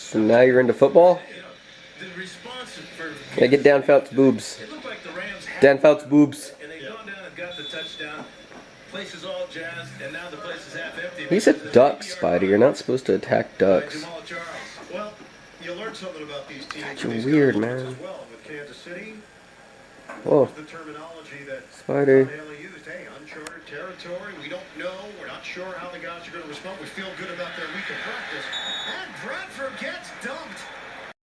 So now you're into football? Yeah, get Dan Fouts' boobs. Dan Fouts' boobs. He's a duck, Spidey. You're not supposed to attack ducks. Well, you learn something about these teams. You're weird, man. Whoa. The terminology that Spidey. used, hey, uncharted territory. We don't know. We're not sure how the guys are going to respond. We feel good about their week of practice. And Bradford gets dumped.